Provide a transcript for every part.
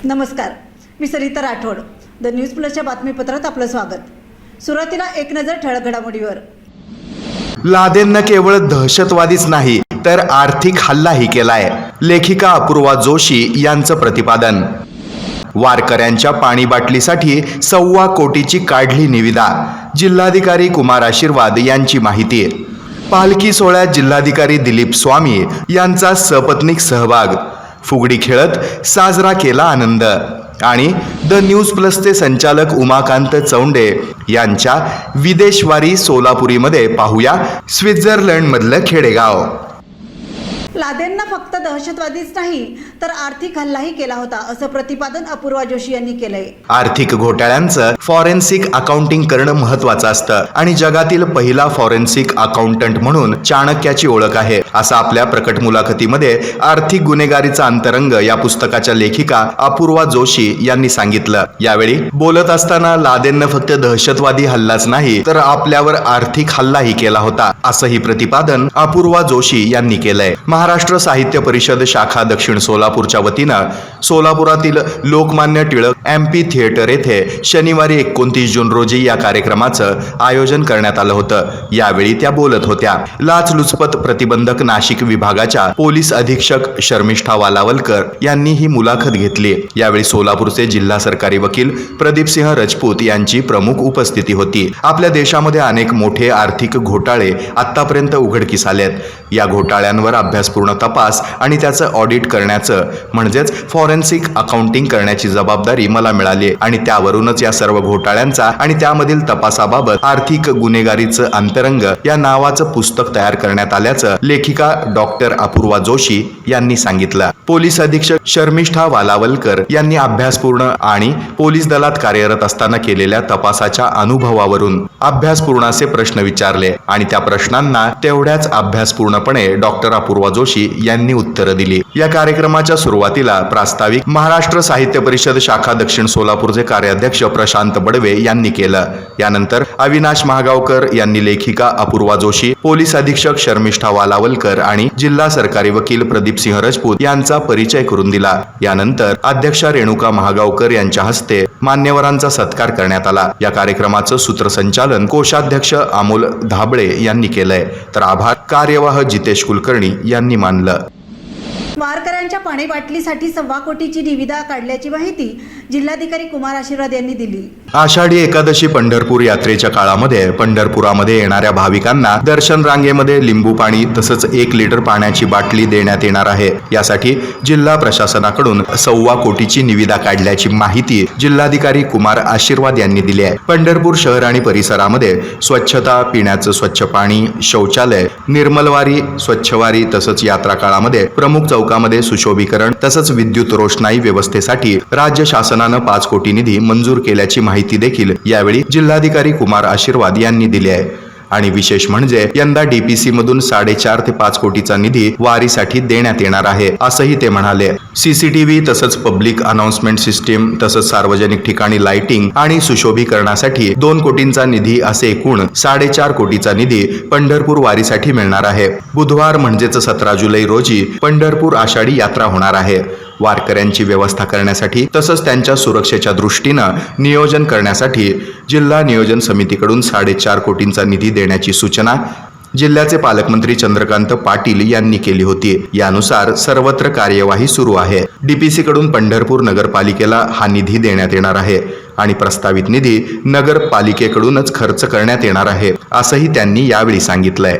नमस्कार, मी Sarita Rathod. The news प्लसच्या बातमीपत्रात आपलं स्वागत. सुरुवातीला एक नजर ठळक घडामोडीवर. लादेननं केवळ दहशतवादीच नाही तर आर्थिक हल्लाही केलाय. लेखिका अपूर्वा जोशी यांचं प्रतिपादन. वारकऱ्यांच्या पाणी बाटलीसाठी 1.25 कोटीची काढली निविदा. जिल्हाधिकारी कुमार आशीर्वाद यांची माहिती. पालखी सोहळ्यात जिल्हाधिकारी दिलीप स्वामी यांचा सपत्नीक सहभाग. फुगडी खेळत साजरा केला आनंद. आणि द न्यूज प्लसचे संचालक उमाकांत चौंडे यांच्या विदेशवारी सोलापुरीमध्ये पाहूया स्वित्झर्लंडमधलं खेडेगाव. लादेननं फक्त दहशतवादीच नाही तर आर्थिक हल्लाही केला होता, असं प्रतिपादन अपूर्वा जोशी यांनी केलंय. आर्थिक घोटाळ्यांचं फॉरेन्सिक अकाउंटिंग करणं महत्वाचं असतं आणि जगातील पहिला फॉरेन्सिक अकाउंटंट म्हणून चाणक्याची ओळख आहे, असं आपल्या प्रकट मुलाखतीमध्ये आर्थिक गुन्हेगारीचा अंतरंग या पुस्तकाच्या लेखिका अपूर्वा जोशी यांनी सांगितलं. यावेळी बोलत असताना लादेननं फक्त दहशतवादी हल्लाच नाही तर आपल्यावर आर्थिक हल्लाही केला होता, असंही प्रतिपादन अपूर्वा जोशी यांनी केलंय. महाराष्ट्र साहित्य परिषद शाखा दक्षिण सोलापूरच्या वतीनं सोलापुरातील लोकमान्य टिळक एम्पी थिएटर येथे शनिवारी 29 जून रोजी या कार्यक्रमाचं आयोजन करण्यात आलं होतं. यावेळी त्या बोलत होत्या. लाचलुचपत प्रतिबंधक नाशिक विभागाच्या पोलीस अधीक्षक शर्मिष्ठा वालावलकर यांनी ही मुलाखत घेतली. यावेळी सोलापूरचे जिल्हा सरकारी वकील प्रदीपसिंह राजपूत यांची प्रमुख उपस्थिती होती. आपल्या देशामध्ये अनेक मोठे आर्थिक घोटाळे आतापर्यंत उघडकीस आलेत. या घोटाळ्यांवर अभ्यासपूर्ण तपास आणि त्याचं ऑडिट करण्याचं म्हणजेच फॉरेन्सिक अकाउंटिंग करण्याची जबाबदारी मला मिळाली आणि त्यावरूनच या सर्व घोटाळ्यांचा आणि त्यामधील तपासाबाबत आर्थिक गुन्हेगारीचं अंतरंग या नावाचं पुस्तक तयार करण्यात आल्याचं लेखिका डॉक्टर अपूर्वा जोशी यांनी सांगितलं. पोलीस अधीक्षक शर्मिष्ठा वालावलकर यांनी अभ्यासपूर्ण आणि पोलीस दलात कार्यरत असताना केलेल्या तपासाच्या अनुभवावरून अभ्यासपूर्ण असे प्रश्न विचारले आणि त्या प्रश्नांना तेवढ्याच अभ्यासपूर्णपणे डॉक्टर अपूर्वा जोशी यांनी उत्तरं दिली. या कार्यक्रमाच्या सुरुवातीला प्रास्ताविक महाराष्ट्र साहित्य परिषद शाखा दक्षिण सोलापूरचे कार्याध्यक्ष प्रशांत बडवे यांनी केलं. यानंतर अविनाश महागावकर यांनी लेखिका अपूर्वा जोशी, पोलीस अधीक्षक शर्मिष्ठा वालावलकर आणि जिल्हा सरकारी वकील प्रदीपसिंह राजपूत यांचा परिचय करून दिला. यानंतर अध्यक्षा रेणुका महागावकर यांच्या हस्ते मान्यवरांचा सत्कार करण्यात आला. या कार्यक्रमाचं सूत्रसंचालन कोषाध्यक्ष अमोल धाबळे यांनी केलंय तर आभार कार्यवाह जितेश कुलकर्णी यांनी मानलं. वारकऱ्यांच्या पाणी बाटलीसाठी 1.25 कोटीची निविदा काढल्याची माहिती जिल्हाधिकारी कुमार आशीर्वाद यांनी दिली. आषाढी एकादशी पंढरपूर यात्रेच्या काळामध्ये पंढरपुरामध्ये येणाऱ्या भाविकांना दर्शन रांगेमध्ये लिंबू पाणी तसंच 1 लिटर पाण्याची बाटली देण्यात येणार आहे. यासाठी जिल्हा प्रशासनाकडून 1.25 कोटीची निविदा काढल्याची माहिती जिल्हाधिकारी कुमार आशीर्वाद यांनी दिली आहे. पंढरपूर शहर आणि परिसरामध्ये स्वच्छता, पिण्याचं स्वच्छ पाणी, शौचालय, निर्मलवारी, स्वच्छवारी तसंच यात्रा काळामध्ये प्रमुख चौकामध्ये सुशोभीकरण तसंच विद्युत रोषणाई व्यवस्थेसाठी राज्य शासनानं 5 कोटी निधी मंजूर केल्याची माहिती देखील यावेळी जिल्हाधिकारी कुमार आशीर्वाद यांनी दिली आहे. आणि विशेष म्हणजे यंदा डीपीसी मधून 4.5 ते 5 कोटीचा निधी वारीसाठी देण्यात येणार आहे, असंही ते म्हणाले. सीसीटीव्ही तसंच पब्लिक अनाउन्समेंट सिस्टीम तसंच सार्वजनिक ठिकाणी लाइटिंग आणि सुशोभीकरणासाठी 2 कोटींचा निधी असे एकूण 4.5 कोटीचा निधी पंढरपूर वारीसाठी मिळणार आहे. बुधवार म्हणजेच 17 जुलै रोजी पंढरपूर आषाढी यात्रा होणार आहे. वारकऱ्यांची व्यवस्था करण्यासाठी तसंच त्यांच्या सुरक्षेच्या दृष्टीनं नियोजन करण्यासाठी जिल्हा नियोजन समितीकडून 4.5 कोटींचा निधी देण्याची सूचना जिल्ह्याचे पालकमंत्री चंद्रकांत पाटील यांनी केली होती. यानुसार सर्वत्र कार्यवाही सुरू आहे. डीपीसी कडून पंढरपूर नगरपालिकेला हा निधी देण्यात येणार आहे आणि प्रस्तावित निधी नगरपालिकेकडूनच खर्च करण्यात येणार आहे, असंही त्यांनी यावेळी सांगितलंय.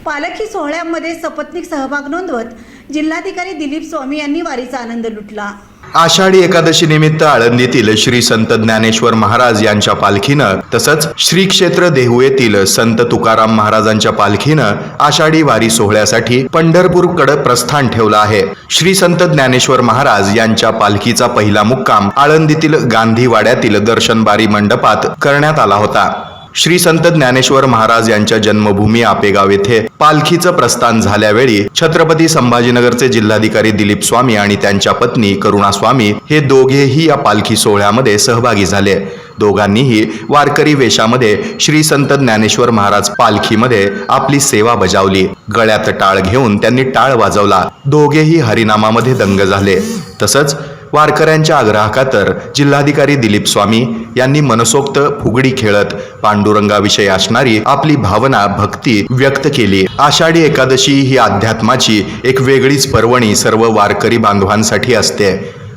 पालखी सोहळ्यामध्ये सपत्नीक सहभाग नोंदवत जिल्हाधिकारी दिलीप स्वामी यांनी वारीचा आनंद लुटला. आषाढी एकादशी निमित्त आळंदीतील श्री संत ज्ञानेश्वर महाराज यांच्या पालखीनं तसंच श्री क्षेत्र देहू येथील संत तुकाराम महाराजांच्या पालखीनं आषाढी वारी सोहळ्यासाठी पंढरपूरकडे प्रस्थान ठेवलं आहे. श्री संत ज्ञानेश्वर महाराज यांच्या पालखीचा पहिला मुक्काम आळंदीतील गांधीवाड्यातील दर्शनबारी मंडपात करण्यात आला होता. श्री संत ज्ञानेश्वर महाराज यांच्या जन्मभूमी आपेगाव येथे पालखीचं प्रस्थान झाल्यावेळी छत्रपती संभाजीनगरचे जिल्हाधिकारी दिलीप स्वामी आणि त्यांच्या पत्नी करुणा स्वामी हे दोघेही या पालखी सोहळ्यामध्ये सहभागी झाले. दोघांनीही वारकरी वेशामध्ये श्री संत ज्ञानेश्वर महाराज पालखीमध्ये आपली सेवा बजावली. गळ्यात टाळ घेऊन त्यांनी टाळ वाजवला. दोघेही हरिनामामध्ये दंग झाले. तसंच वारकऱ्यांच्या आग्रहाखातर जिल्हाधिकारी दिलीप स्वामी यांनी मनसोक्त फुगडी खेळत पांडुरंगाविषयी असणारी आपली भावना भक्ती व्यक्त केली. आषाढी एकादशी ही अध्यात्माची एक वेगळीच पर्वणी सर्व वारकरी बांधवांसाठी असते.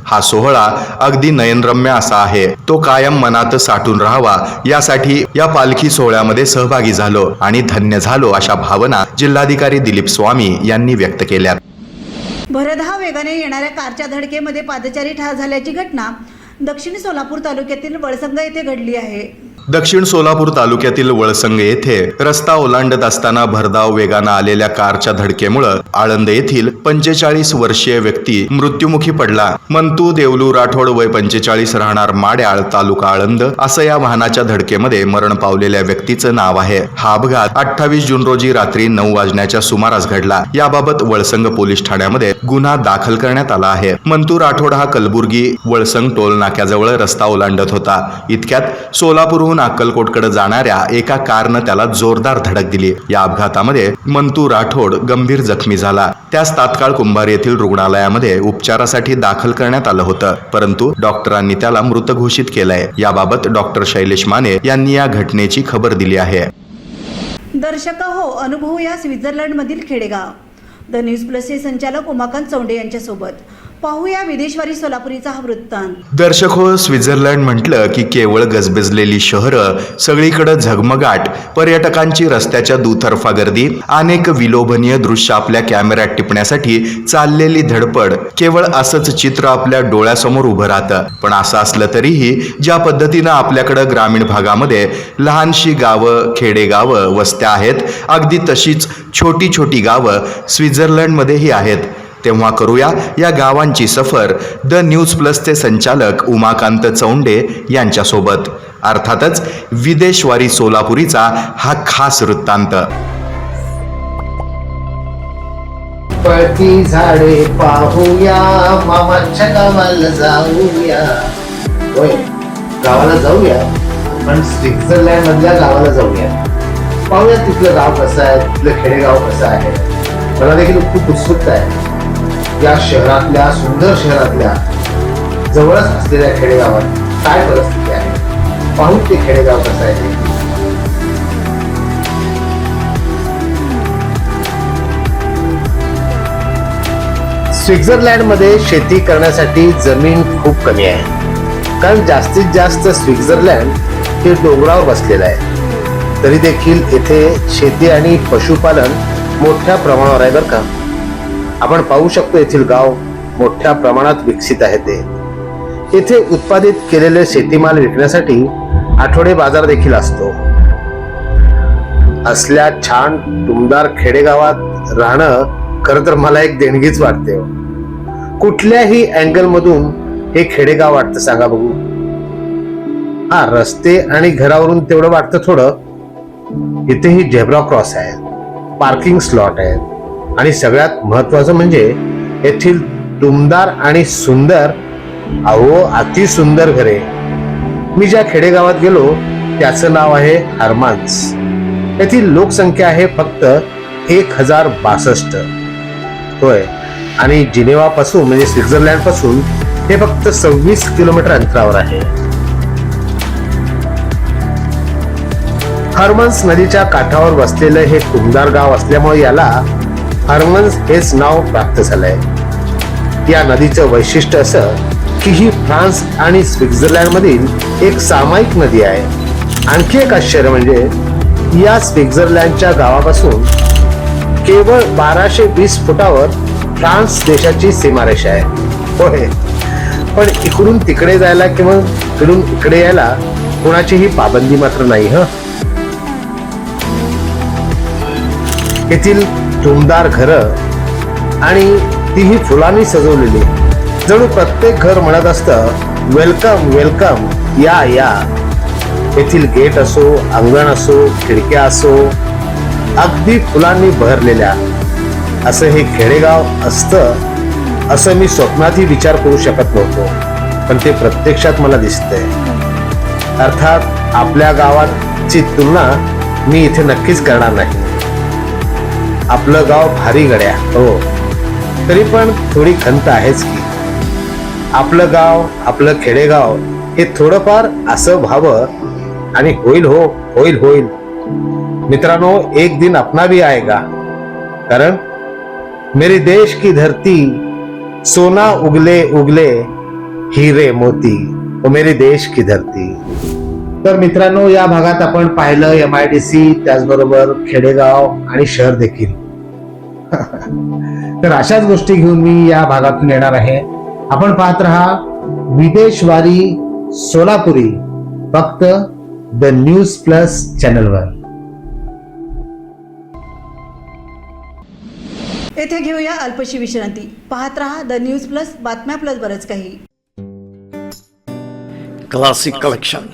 हा सोहळा अगदी नयनरम्य असा आहे. तो कायम मनात साठून राहावा यासाठी या पालखी सोहळ्यामध्ये सहभागी झालो आणि धन्य झालो अशा भावना जिल्हाधिकारी दिलीप स्वामी यांनी व्यक्त केल्या. भरधाव वेगाने येणाऱ्या कारच्या धडकेमध्ये पादचारी ठार झाल्याची घटना दक्षिण सोलापूर तालुक्यातील वळसंग येथे घडली आहे. दक्षिण सोलापूर तालुक्यातील वळसंग येथे रस्ता ओलांडत असताना भरधाव वेगानं आलेल्या कारच्या धडकेमुळे आळंद येथील 45 वर्षीय व्यक्ती मृत्युमुखी पडला. मंतू देवलू राठोड वय 45 राहणार माड्याळ तालुका आळंद असं या वाहनाच्या धडकेमध्ये मरण पावलेल्या व्यक्तीचं नाव आहे. हा अपघात 28 जून रोजी रात्री 9 वाजण्याच्या सुमारास घडला. याबाबत वळसंग पोलीस ठाण्यामध्ये गुन्हा दाखल करण्यात आला आहे. मंतू राठोड हा कलबुर्गी वळसंग टोल नाक्याजवळ रस्ता ओलांडत होता. इतक्यात सोलापूरहून अक्कलकोटकडे जाणाऱ्या एका कारनं त्याला जोरदार धडक दिली. या अपघातामध्ये मंतू राठोड गंभीर जखमी झाला. त्यास तात्काळ कुंभार येथील रुग्णालयामध्ये उपचारासाठी दाखल करण्यात आलं होतं, परंतु डॉक्टरांनी त्याला मृत घोषित केलंय. याबाबत डॉक्टर शैलेश माने यांनी या घटनेची खबर दिली आहे. दर्शक हो, अनुभव या स्वित्झर्लंडमधील खेडेगाव. द न्यूज प्लसचे संचालक उमाकांत चौंडे यांच्यासोबत पाहूया विदेशवारी सोलापुरीचा हा वृत्तांत. दर्शक हो, स्वित्झर्लंड म्हटलं की केवळ गजबजलेली शहरं, सगळीकडे झगमगाट, पर्यटकांची रस्त्याच्या दुतर्फा गर्दी, अनेक विलोभनीय दृश्य आपल्या कॅमेऱ्यात टिपण्यासाठी चाललेली धडपड, केवळ असंच चित्र आपल्या डोळ्यासमोर उभं राहतं. पण असं असलं तरीही ज्या पद्धतीनं आपल्याकडे ग्रामीण भागामध्ये लहानशी गावं, खेडेगावं, वस्त्या आहेत, अगदी तशीच छोटी छोटी गावं स्वित्झर्लंडमध्येही आहेत. तेव्हा करूया या गावांची सफर द न्यूज प्लसचे संचालक उमाकांत चौंडे यांच्यासोबत. अर्थातच विदेशवारी सोलापुरीचा हा खास वृत्तांत. पळती झाडे पाहूया, मामाच्या गावाला जाऊया. होय, गावाला जाऊया, पण स्वित्झर्लंड मधल्या गावाला जाऊया. पाहूया तिथलं गाव कसं आहे, तिथलं खेडेगाव कसं आहे. मला देखील खूप उत्सुकता आहे. या शहरातल्या, सुंदर शहरातल्या जवळच असलेल्या खेडेगावात काय परिस्थिती आहे, पाहू ते खेडेगाव कसं आहे. स्वित्झर्लंडमध्ये शेती करण्यासाठी जमीन खूप कमी आहे, कारण जास्तीत जास्त स्वित्झर्लंड हे डोंगरावर बसलेलं आहे. तरी देखील येथे शेती आणि पशुपालन मोठ्या प्रमाणावर आहे बरं का. आपण पाहू शकतो येथील गाव मोठ्या प्रमाणात विकसित आहे. ते येथे उत्पादित केलेले शेतीमाल विकण्यासाठी आठवडे बाजार देखील असतो. असल्या छान टुमदार खेडेगावात राहणं खरं तर मला एक देणगीच वाटते. कुठल्याही अँगल मधून हे खेडेगाव वाटतं सांगा बघू. हा, रस्ते आणि घरावरून तेवढं वाटतं थोडं. इथेही झेब्रा क्रॉस आहे, पार्किंग स्लॉट आहेत आणि सगळ्यात महत्वाचं म्हणजे येथील टुमदार आणि सुंदर, अहो अति सुंदर घरे. मी ज्या खेडेगावात गेलो त्याचं नाव आहे हर्मान्स. येथील लोकसंख्या आहे फक्त 1062. होय, आणि जिनेवा पासून म्हणजे स्वित्झर्लंड पासून हे फक्त 26 किलोमीटर अंतरावर आहे. हर्मन्स नदीच्या काठावर वसलेलं हे टुमदार गाव असल्यामुळे याला हर्मन्स हेच नाव प्राप्त झालंय. या नदीचं वैशिष्ट्य असं की ही फ्रान्स आणि स्वित्झर्लंड मधील एक सामायिक नदी आहे. आणखी एक आश्चर्य म्हणजे या स्वित्झर्लंडच्या गावापासून केवळ 1220 फुटावर फ्रान्स देशाची सीमारेषा आहे. होय, पण इकडून तिकडे जायला किंवा इकडून इकडे यायला कोणाचीही पाबंदी मात्र नाही. येथील टुमदार घरं आणि तीही फुलांनी सजवलेली, जणू प्रत्येक घर म्हणत असतं वेलकम वेलकम, या या. येथील गेट असो, अंगण असो, खिडक्या असो, अगदी फुलांनी बहरलेल्या. असं हे खेडेगाव असतं असं मी स्वप्नातही विचार करू शकत नव्हतो, पण ते प्रत्यक्षात मला दिसतंय. अर्थात आपल्या गावाची तुलना मी इथे नक्कीच करणार नाही. आपलं गाव भारी गड्या, हो, तरी पण थोडी खंत आहेच की. आपलं गाव, आपलं खेडेगाव हे थोडंफार असं व्हावं आणि होईल हो, होईल होईल मित्रांनो, एक दिन अपना भी आएगा. कारण मेरे देश की धरती सोना उगले उगले हिरे मोती, वो मेरे देश की धरती. तर मित्रांनो, या भागात आपण पाहिलं MIDC, त्याचबरोबर खेडेगाव आणि शहर देखील. तर अशाच गोष्टी घेऊन मी या भागातून येणार आहे. आपण पाहत रहा विदेशवारी सोलापुरी, फक्त द न्यूज प्लस चॅनलवर. येथे घेऊया अल्पशी विश्रांती. पाहत रहा द न्यूज प्लस, बातम्या प्लस बरंच काही. Classic collection.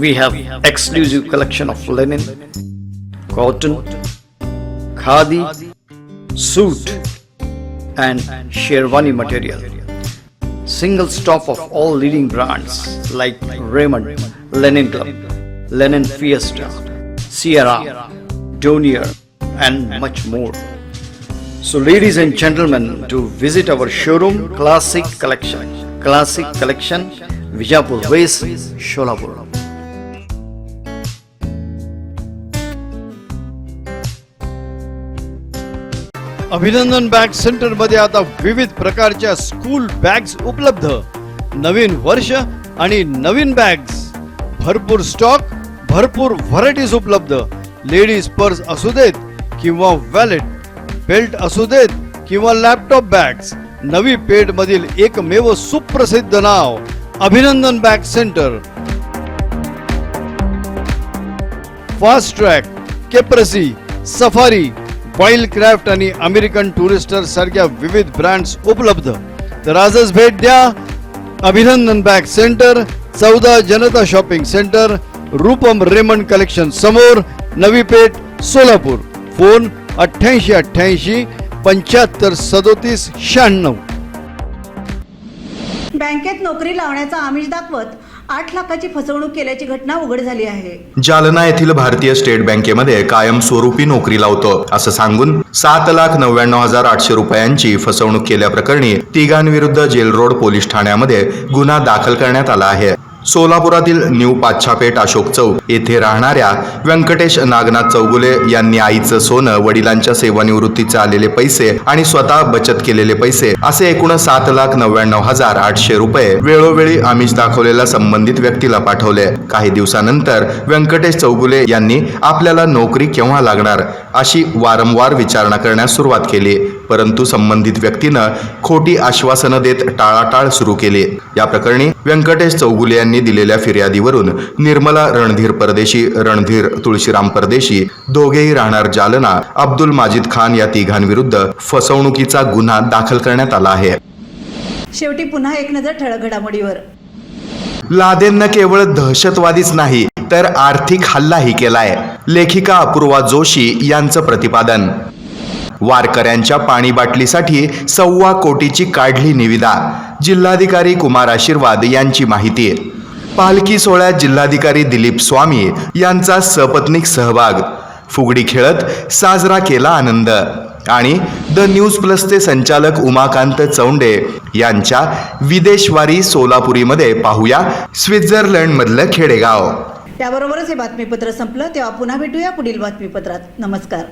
We have exclusive collection of linen, cotton, khadi, suit and sherwani material. Single stop of all leading brands like Raymond, Linen Club, Linen Fiesta, Sierra, Donier and much more. So ladies and gentlemen, to visit our showroom Classic Collection. Classic Collection, Vijapur West, Sholapur. अभिनंदन bag centre मध्ये आता विविध प्रकारच्या school bags उपलब्ध. नवीन वर्ष आणि नवीन bags, भरपूर stock, भरपूर व्हरायटीज उपलब्ध. लेडीज पर्स असू देत किंवा वॅलेट, बेल्ट असू देत किंवा लॅपटॉप बॅग्स. नवी पेठ मधील एकमेव सुप्रसिद्ध नाव Abhinandan bag centre. Fast track, Caprese, Safari, Wildcraft आणि अमेरिकन टुरिस्टर सारख्या विविध ब्रँड्स उपलब्ध. तर आजच भेट द्या Abhinandan bag centre, 14 Janata shopping centre, Roopam Raymond collection समोर, नवी पेठ, सोलापूर. फोन 8888 75 37 96. बँकेत नोकरी लावण्याचा आमिष दाखवत 8 लाखाची फसवणूक केल्याची घटना उघड झाली आहे. जालना येथील भारतीय स्टेट बँकेमध्ये कायमस्वरूपी नोकरी लावतो असं सांगून 7,99,800 रुपयांची फसवणूक केल्याप्रकरणी तिघांविरुद्ध जेल रोड पोलीस ठाण्यामध्ये गुन्हा दाखल करण्यात आला आहे. सोलापुरातील न्यू पाच्छापेठ अशोक चौक येथे राहणाऱ्या व्यंकटेश नागनाथ चौगुले यांनी आईचं सोनं, वडिलांच्या सेवानिवृत्तीचे आलेले पैसे आणि स्वतः बचत केलेले पैसे असे एकूण 7,99,800 रुपये वेळोवेळी आमिष दाखवलेल्या संबंधित व्यक्तीला पाठवले. काही दिवसानंतर व्यंकटेश चौगुले यांनी आपल्याला नोकरी केव्हा लागणार अशी वारंवार विचारणा करण्यास सुरुवात केली. परंतु संबंधित व्यक्तीनं खोटी आश्वासनं देत टाळाटाळ सुरू केली. या प्रकरणी व्यंकटेश चौगुले यांनी दिलेल्या फिर्यादीवरून निर्मला रणधीर परदेशी, रणधीर तुळशीराम परदेशी, दोघेही राहणार जालना, अब्दुल माजिद खान या तिघांविरुद्ध फसवणुकीचा गुन्हा दाखल करण्यात आला आहे. शेवटी पुन्हा एक नजर ठळक घडामोडीवर. लादेननं केवळ दहशतवादीच नाही तर आर्थिक हल्लाही केलाय. लेखिका अपूर्वा जोशी यांचं प्रतिपादन. वारकऱ्यांच्या पाणी बाटलीसाठी 1.25 कोटीची काढली निविदा. जिल्हाधिकारी कुमार आशीर्वाद यांची माहिती. पालखी सोहळ्यात जिल्हाधिकारी दिलीप स्वामी यांचा सपत्नीक सहभाग. फुगडी खेळत साजरा केला आनंद. आणि द न्यूज प्लसचे संचालक उमाकांत चौंडे यांच्या विदेशवारी सोलापुरीमध्ये पाहूया स्वित्झर्लंडमधलं खेडेगाव. याबरोबरच हे बातमीपत्र संपलं. तेव्हा पुन्हा भेटूया पुढील बातमीपत्रात. नमस्कार.